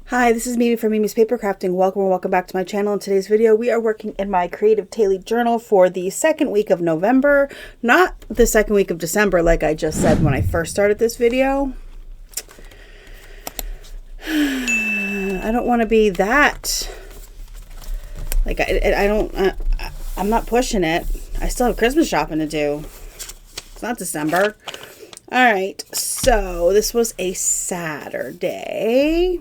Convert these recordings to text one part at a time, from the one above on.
Hi, this is Mimi from Mimi's Paper Crafting. Welcome or welcome back to my channel. In today's video, we are working in my Creative Daily Journal for the second week of November, not the second week of December like I just said when I first started this video. I don't want to be that, like, I'm not pushing it. I still have Christmas shopping to do. It's not December. All right, so this was a Saturday.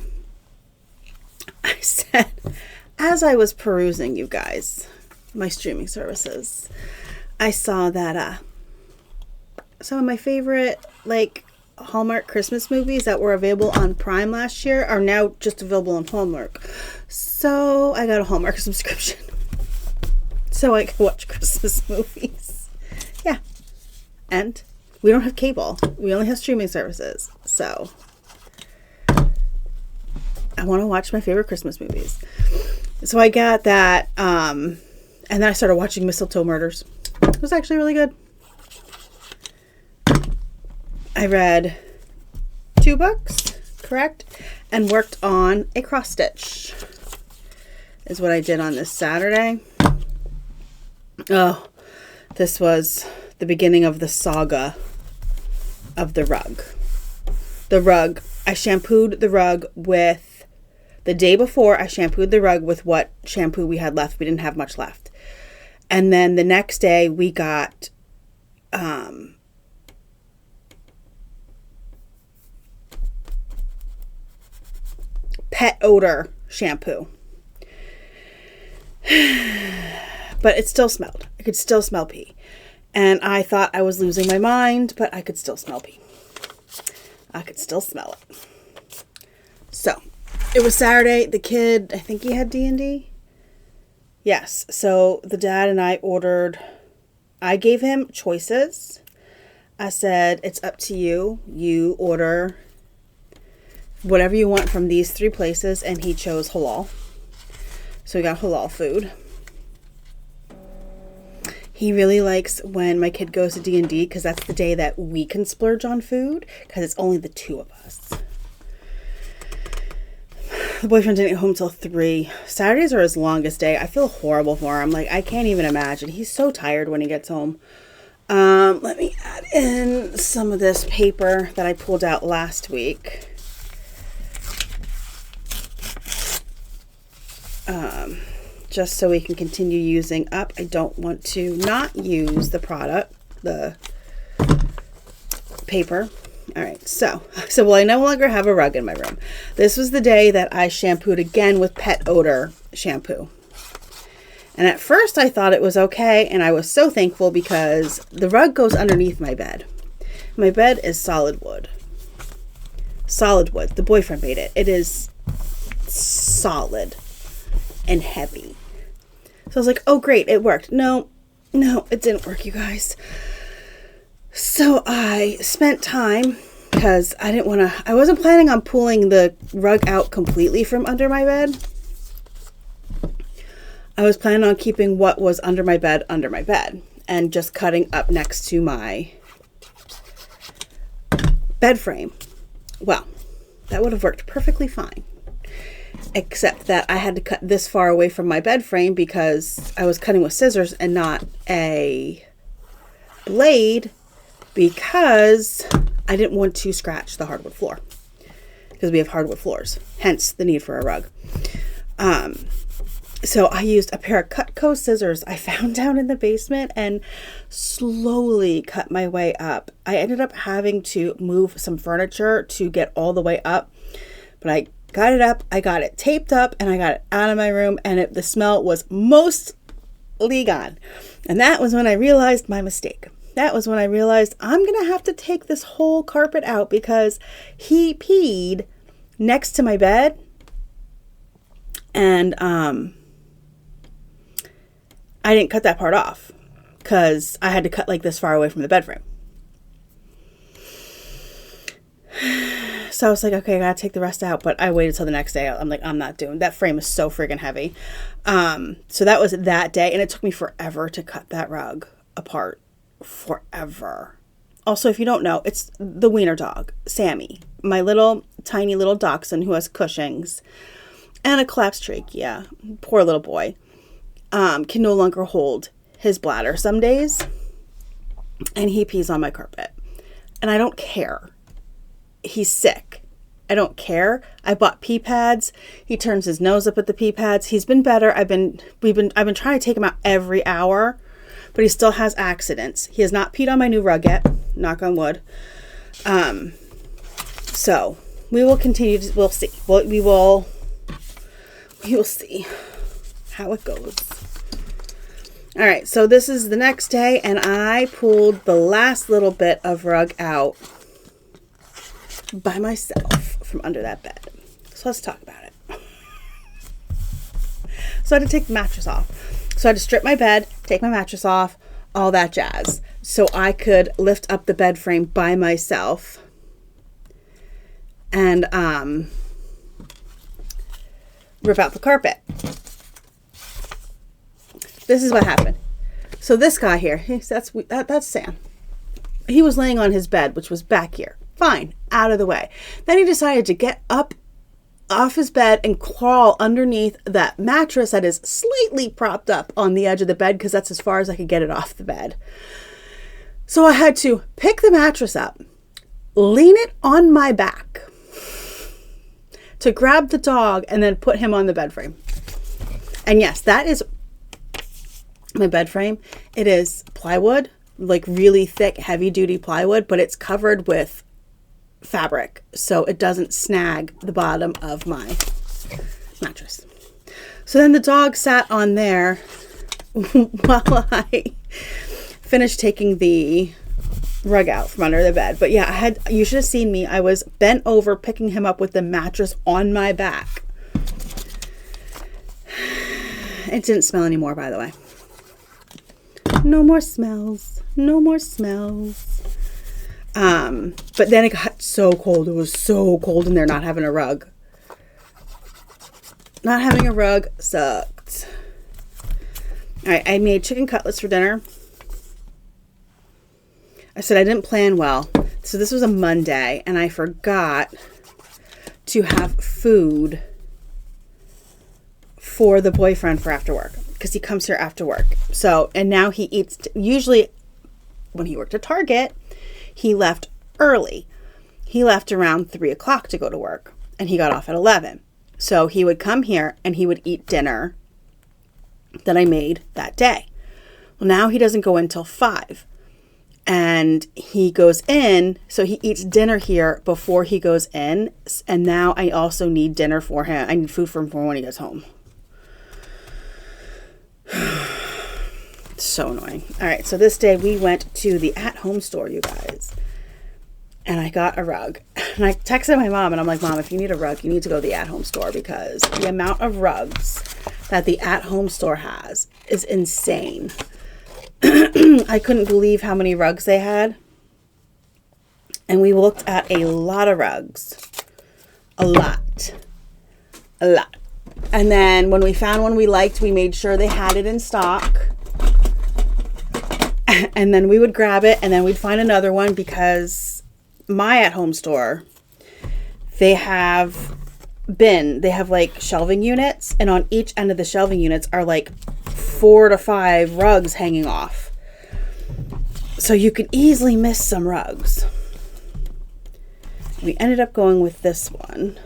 I said, as I was perusing, you guys, my streaming services, I saw that some of my favorite, like, Hallmark Christmas movies that were available on Prime last year are now just available on Hallmark. So I got a Hallmark subscription so I can watch Christmas movies. Yeah. And we don't have cable. We only have streaming services. So I want to watch my favorite Christmas movies. So I got that. And then I started watching Mistletoe Murders. It was actually really good. I read 2 books, correct? And worked on a cross stitch. Is what I did on this Saturday. Oh, this was the beginning of the saga of the rug. The rug. I shampooed the rug with, the day before I shampooed the rug with what shampoo we had left. We didn't have much left. And then the next day we got pet odor shampoo. But it still smelled. I could still smell pee. And I thought I was losing my mind, but I could still smell pee. I could still smell it. So, it was Saturday. The kid, I think he had D&D. Yes. So, the dad and I ordered, I gave him choices. I said, it's up to you. You order whatever you want from these 3 places. And he chose halal. So, we got halal food. He really likes when my kid goes to D&D because that's the day that we can splurge on food because it's only the 2 of us. The boyfriend didn't get home till 3. Saturdays are his longest day. I feel horrible for him. Like, I can't even imagine. He's so tired when he gets home. Let me add in some of this paper that I pulled out last week. Just so we can continue using up. I don't want to not use the product, the paper. All right, so well, I no longer have a rug in my room. This was the day that I shampooed again with pet odor shampoo. And at first I thought it was okay, and I was so thankful because the rug goes underneath my bed. My bed is solid wood. Solid wood. The boyfriend made it. It is solid and heavy. So I was like, oh great, it worked. No, it didn't work, you guys. So I spent time because I wasn't planning on pulling the rug out completely from under my bed. I was planning on keeping what was under my bed and just cutting up next to my bed frame. Well, that would have worked perfectly fine. Except that I had to cut this far away from my bed frame because I was cutting with scissors and not a blade because I didn't want to scratch the hardwood floor because we have hardwood floors, hence the need for a rug. So I used a pair of Cutco scissors I found down in the basement and slowly cut my way up. I ended up having to move some furniture to get all the way up, but I got it up, I got it taped up, and I got it out of my room, and the smell was mostly gone. And that was when I realized my mistake. That was when I realized I'm going to have to take this whole carpet out because he peed next to my bed. And I didn't cut that part off because I had to cut like this far away from the bed frame. So I was like, okay, I gotta take the rest out. But I waited till the next day. I'm like, I'm not doing that. Frame is so friggin' heavy. So that was that day. And it took me forever to cut that rug apart. Forever. Also, if you don't know, it's the wiener dog, Sammy. My little tiny little dachshund who has Cushing's and a collapsed trachea. Poor little boy. Can no longer hold his bladder some days. And he pees on my carpet. And I don't care. He's sick. I don't care. I bought pee pads. He turns his nose up at the pee pads. He's been better. I've been trying to take him out every hour, but he still has accidents. He has not peed on my new rug yet. Knock on wood. So we will continue to, we'll see. We will see how it goes. All right. So this is the next day and I pulled the last little bit of rug out by myself from under that bed. So let's talk about it. So I had to take the mattress off. So I had to strip my bed, take my mattress off, all that jazz. So I could lift up the bed frame by myself and rip out the carpet. This is what happened. So this guy here, that's Sam. He was laying on his bed, which was back here. Fine, out of the way. Then he decided to get up off his bed and crawl underneath that mattress that is slightly propped up on the edge of the bed because that's as far as I could get it off the bed. So I had to pick the mattress up, lean it on my back to grab the dog and then put him on the bed frame. And yes, that is my bed frame. It is plywood, like really thick, heavy duty plywood, but it's covered with fabric so it doesn't snag the bottom of my mattress. So then the dog sat on there while I finished taking the rug out from under the bed. But yeah, you should have seen me. I was bent over picking him up with the mattress on my back. It didn't smell anymore, by the way. No more smells. No more smells. But then it got so cold. It was so cold in there not having a rug. Not having a rug sucked. All right, I made chicken cutlets for dinner. I said I didn't plan well. So this was a Monday and I forgot to have food for the boyfriend for after work because he comes here after work. So, and now he eats, usually when he worked at Target, he left early. He left around 3 o'clock to go to work and he got off at 11. So he would come here and he would eat dinner that I made that day. Well, now he doesn't go until 5 and he goes in. So he eats dinner here before he goes in. And now I also need dinner for him. I need food for him for when he gets home. So annoying. All right. So this day we went to the at-home store, you guys. And I got a rug. And I texted my mom and I'm like, Mom, if you need a rug, you need to go to the at-home store because the amount of rugs that the at-home store has is insane. I couldn't believe how many rugs they had. And we looked at a lot of rugs. A lot. And then when we found one we liked, we made sure they had it in stock. And then we would grab it and then we'd find another one because my at-home store, they have like shelving units, and on each end of the shelving units are like 4 to 5 rugs hanging off. So you could easily miss some rugs. We ended up going with this one.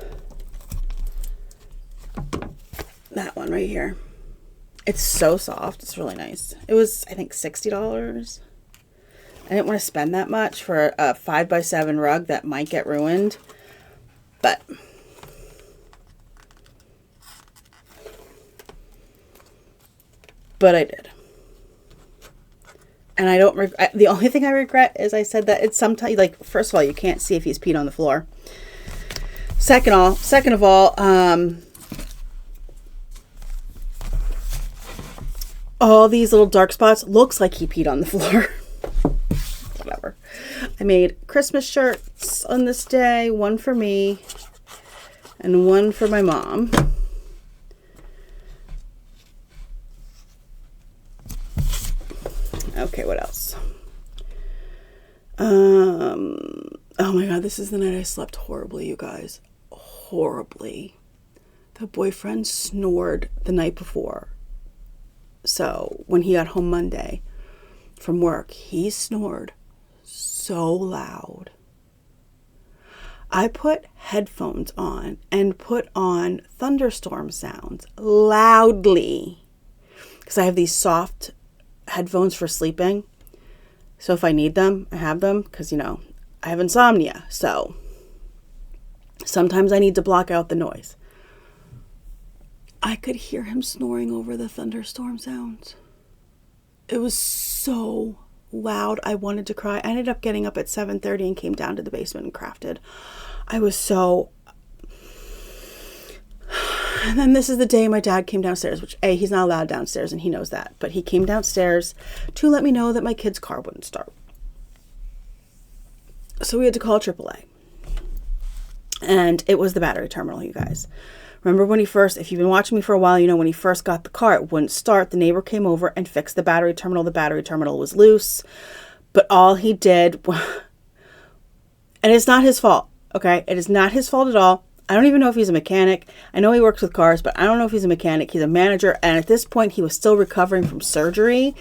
That one right here. It's so soft. It's really nice. It was, I think, $60. I didn't want to spend that much for a 5x7 rug that might get ruined. But I did. And I don't regret. The only thing I regret is I said that it's sometimes, like, first of all, you can't see if he's peed on the floor. Second of all, all these little dark spots looks like he peed on the floor. Whatever. I made Christmas shirts on this day, one for me and one for my mom. Okay, what else? Oh my God, this is the night I slept horribly, you guys. Horribly. The boyfriend snored the night before. So when he got home Monday from work, he snored so loud. I put headphones on and put on thunderstorm sounds loudly because I have these soft headphones for sleeping. So if I need them, I have them because, I have insomnia. So sometimes I need to block out the noise. I could hear him snoring over the thunderstorm sounds. It was so loud. I wanted to cry. I ended up getting up at 7:30 and came down to the basement and crafted. I was so... And then this is the day my dad came downstairs, which, A, he's not allowed downstairs and he knows that. But he came downstairs to let me know that my kid's car wouldn't start. So we had to call AAA. And it was the battery terminal, you guys. Remember when if you've been watching me for a while, when he first got the car, it wouldn't start. The neighbor came over and fixed the battery terminal. The battery terminal was loose. But all he did, and it's not his fault, okay? It is not his fault at all. I don't even know if he's a mechanic. I know he works with cars, but I don't know if he's a mechanic. He's a manager. And at this point, he was still recovering from surgery.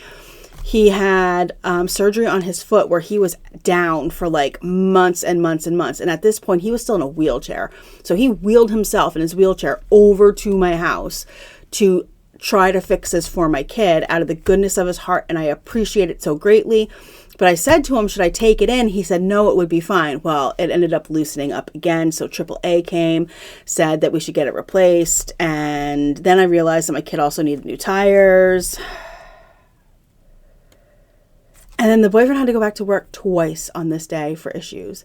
He had surgery on his foot where he was down for like months and months and months. And at this point, he was still in a wheelchair. So he wheeled himself in his wheelchair over to my house to try to fix this for my kid out of the goodness of his heart. And I appreciate it so greatly. But I said to him, should I take it in? He said, no, it would be fine. Well, it ended up loosening up again. So AAA came, said that we should get it replaced. And then I realized that my kid also needed new tires. And then the boyfriend had to go back to work twice on this day for issues.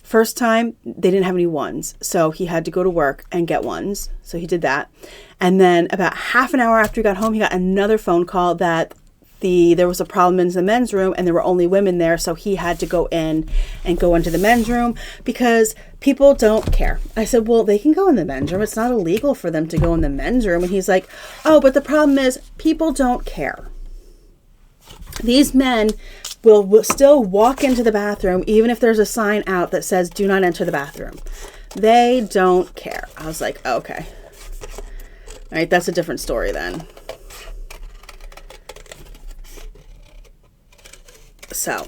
First time, they didn't have any ones. So he had to go to work and get ones. So he did that. And then about half an hour after he got home, he got another phone call that there was a problem in the men's room and there were only women there. So he had to go in and go into the men's room because people don't care. I said, well, they can go in the men's room. It's not illegal for them to go in the men's room. And he's like, oh, but the problem is people don't care. These men will still walk into the bathroom even if there's a sign out that says do not enter the bathroom. They don't care. I was like, okay. All right, that's a different story then. So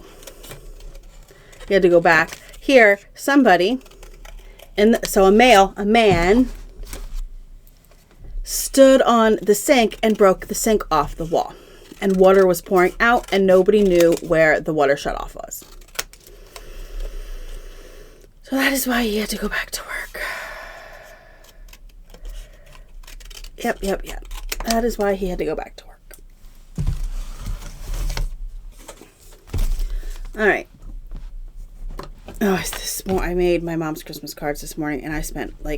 he had to go back. Here, somebody, a man, stood on the sink and broke the sink off the wall. And water was pouring out and nobody knew where the water shut off was. So that is why he had to go back to work. Yep. That is why he had to go back to work. All right. I made my mom's Christmas cards this morning and I spent I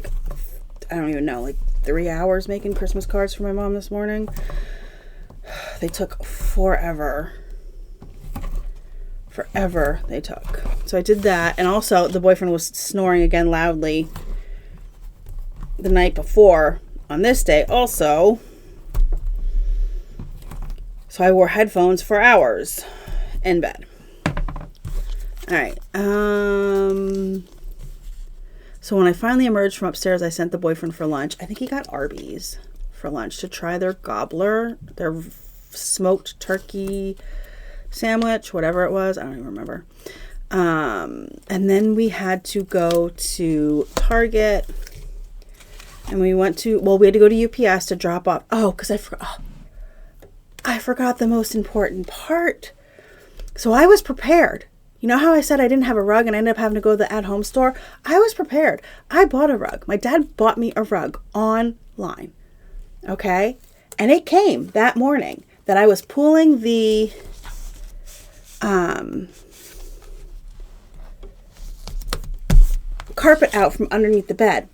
don't even know, 3 hours making Christmas cards for my mom this morning. They took forever. They took. So I did that. And also the boyfriend was snoring again loudly the night before on this day also. So I wore headphones for hours in bed. All right. So when I finally emerged from upstairs, I sent the boyfriend for lunch. I think he got Arby's for lunch to try their gobbler, their smoked turkey sandwich, whatever it was. I don't even remember. And then we had to go to Target and we had to go to UPS to drop off. Oh, because I forgot the most important part. So I was prepared. You know how I said I didn't have a rug and I ended up having to go to the at-home store? I was prepared. I bought a rug. My dad bought me a rug online. Okay? And it came that morning that I was pulling the carpet out from underneath the bed.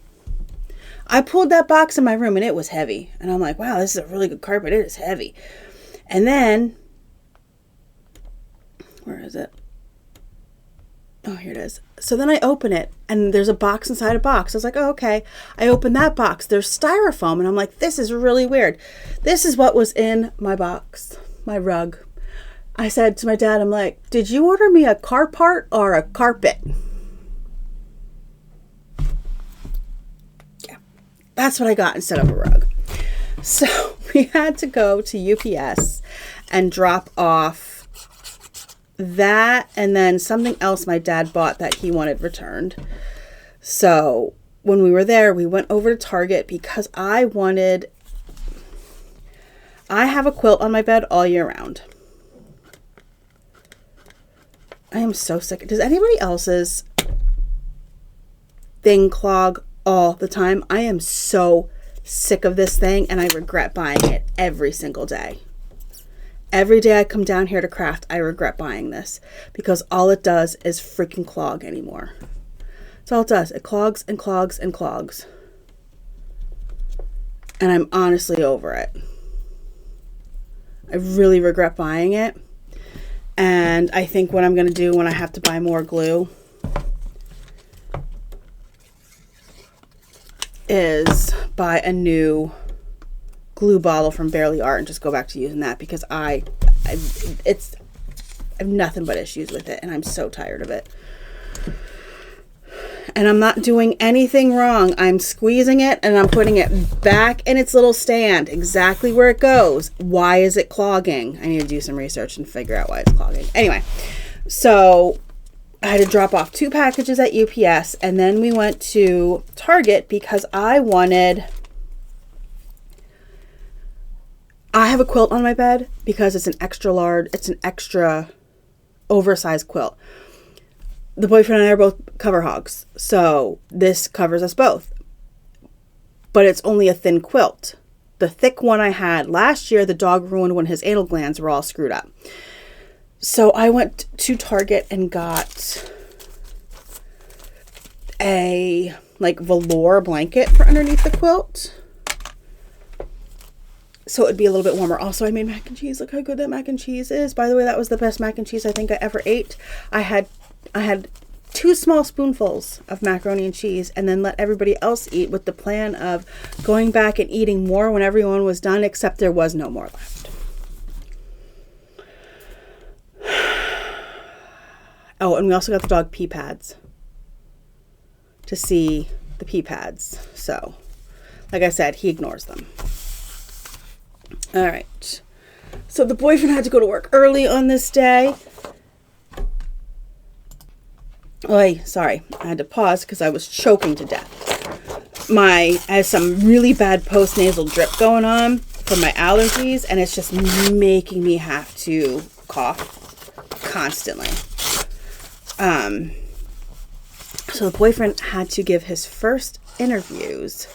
I pulled that box in my room and it was heavy. And I'm like, wow, this is a really good carpet. It is heavy. And then, where is it? Oh, here it is. So then I open it and there's a box inside a box. I was like, oh, okay. I open that box. There's styrofoam. And I'm like, this is really weird. This is what was in my box, my rug. I said to my dad, I'm like, did you order me a car part or a carpet? That's what I got instead of a rug. So we had to go to UPS and drop off that and then something else my dad bought that he wanted returned. So when we were there, we went over to Target because I have a quilt on my bed all year round. I am so sick. Does anybody else's thing clog all the time? I am so sick of this thing and I regret buying it every single day. Every day I come down here to craft, I regret buying this because all it does is freaking clog anymore. That's all it does. It clogs and clogs and clogs. And I'm honestly over it. I really regret buying it. And I think what I'm going to do when I have to buy more glue is buy a new glue bottle from Barely Art and just go back to using that because I have nothing but issues with it and I'm so tired of it. And I'm not doing anything wrong. I'm squeezing it and I'm putting it back in its little stand, exactly where it goes. Why is it clogging? I need to do some research and figure out why it's clogging. Anyway, so I had to drop off 2 packages at UPS and then we went to Target because I have a quilt on my bed because it's an extra large, it's an extra oversized quilt. The boyfriend and I are both cover hogs, so this covers us both. But it's only a thin quilt. The thick one I had last year, the dog ruined when his anal glands were all screwed up. So I went to Target and got a velour blanket for underneath the quilt. So it'd be a little bit warmer. Also, I made mac and cheese. Look how good that mac and cheese is. By the way, that was the best mac and cheese I think I ever ate. I had 2 small spoonfuls of macaroni and cheese and then let everybody else eat with the plan of going back and eating more when everyone was done, except there was no more left. Oh, and we also got the dog pee pads to see the pee pads. So, like I said, he ignores them. All right. So the boyfriend had to go to work early on this day. Oh, sorry. I had to pause because I was choking to death. I have some really bad post-nasal drip going on from my allergies, and it's just making me have to cough constantly. So the boyfriend had to give his first interviews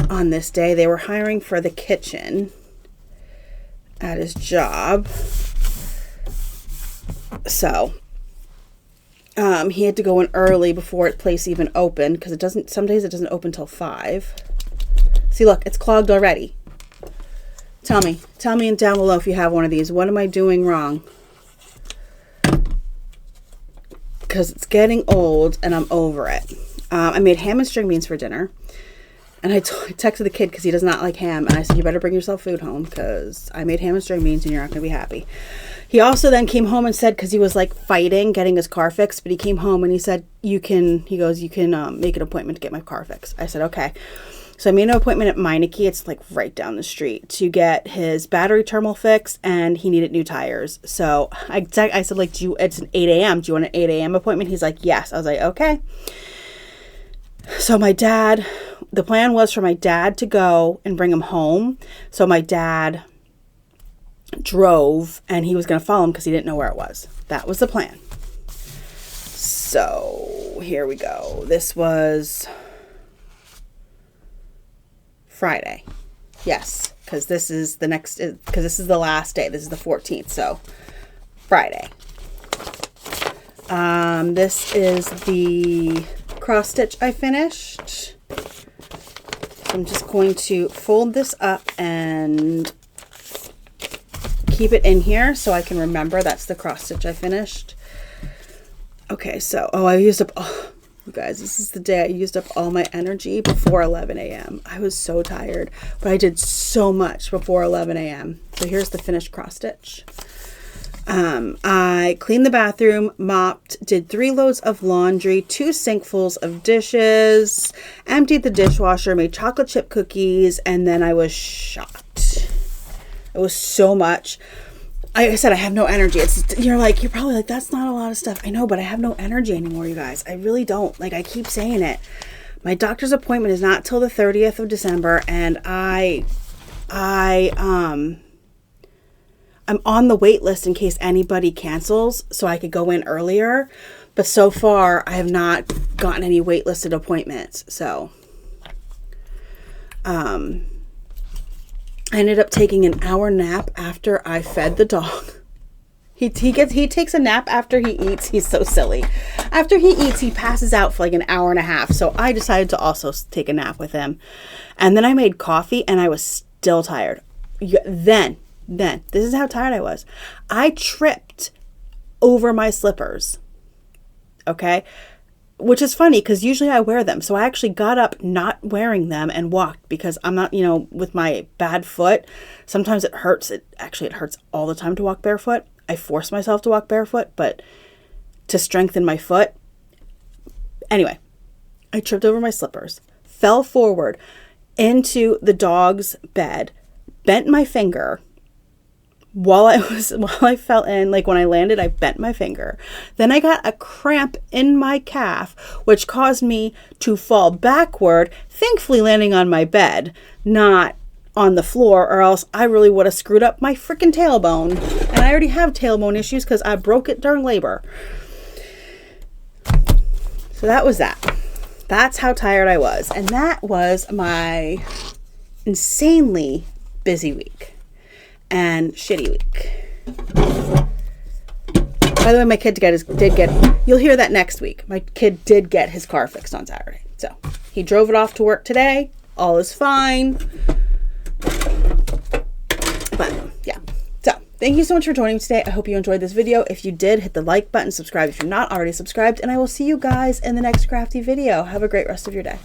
on this day. They were hiring for the kitchen at his job. So he had to go in early before the place even opened because some days it doesn't open till 5. See, look, it's clogged already. Tell me down below if you have one of these. What am I doing wrong? Because it's getting old and I'm over it. I made ham and string beans for dinner. And I texted the kid because he does not like ham. And I said, you better bring yourself food home because I made ham and string beans and you're not going to be happy. He also then came home and said, because he was fighting getting his car fixed, but he came home and he said, you can make an appointment to get my car fixed. I said, okay. So I made an appointment at Meineke. It's right down the street to get his battery terminal fixed and he needed new tires. So I said, it's an 8 a.m. Do you want an 8 a.m. appointment? He's like, yes. I was like, okay. So the plan was for my dad to go and bring him home. So my dad drove and he was going to follow him because he didn't know where it was. That was the plan. So here we go. This was Friday. Yes, because this is the last day. This is the 14th. So Friday. This is the cross stitch I finished. I'm just going to fold this up and keep it in here so I can remember that's the cross stitch I finished. Okay, so, I used up, you guys, this is the day I used up all my energy before 11 a.m. I was so tired, but I did so much before 11 a.m. So here's the finished cross stitch. I cleaned the bathroom, mopped, did 3 loads of laundry, 2 sinkfuls of dishes, emptied the dishwasher, made chocolate chip cookies, and then I was shot. It was so much. I said I have no energy. You're probably like, that's not a lot of stuff. I know, but I have no energy anymore, you guys. I really don't. Like, I keep saying it. My doctor's appointment is not till the 30th of December, and I'm on the wait list in case anybody cancels so I could go in earlier. But so far, I have not gotten any waitlisted appointments. So, I ended up taking an hour nap after I fed the dog. He takes a nap after he eats. He's so silly. After he eats, he passes out for like an hour and a half. So I decided to also take a nap with him. And then I made coffee and I was still tired. Then, this is how tired I was. I tripped over my slippers. Okay? Which is funny because usually I wear them. So I actually got up not wearing them and walked because I'm not, with my bad foot. Sometimes it hurts. It hurts all the time to walk barefoot. I force myself to walk barefoot, but to strengthen my foot. Anyway, I tripped over my slippers, fell forward into the dog's bed, bent my finger while I fell in. Like when I landed, I bent my finger. Then I got a cramp in my calf, which caused me to fall backward, thankfully landing on my bed, not on the floor, or else I really would have screwed up my freaking tailbone. And I already have tailbone issues because I broke it during labor. So that was that. That's how tired I was. And that was my insanely busy week and shitty week. By the way, my kid did get, you'll hear that next week. My kid did get his car fixed on Saturday. So he drove it off to work today. All is fine. But yeah, so thank you so much for joining me today. I hope you enjoyed this video. If you did, hit the like button, subscribe if you're not already subscribed, and I will see you guys in the next crafty video. Have a great rest of your day.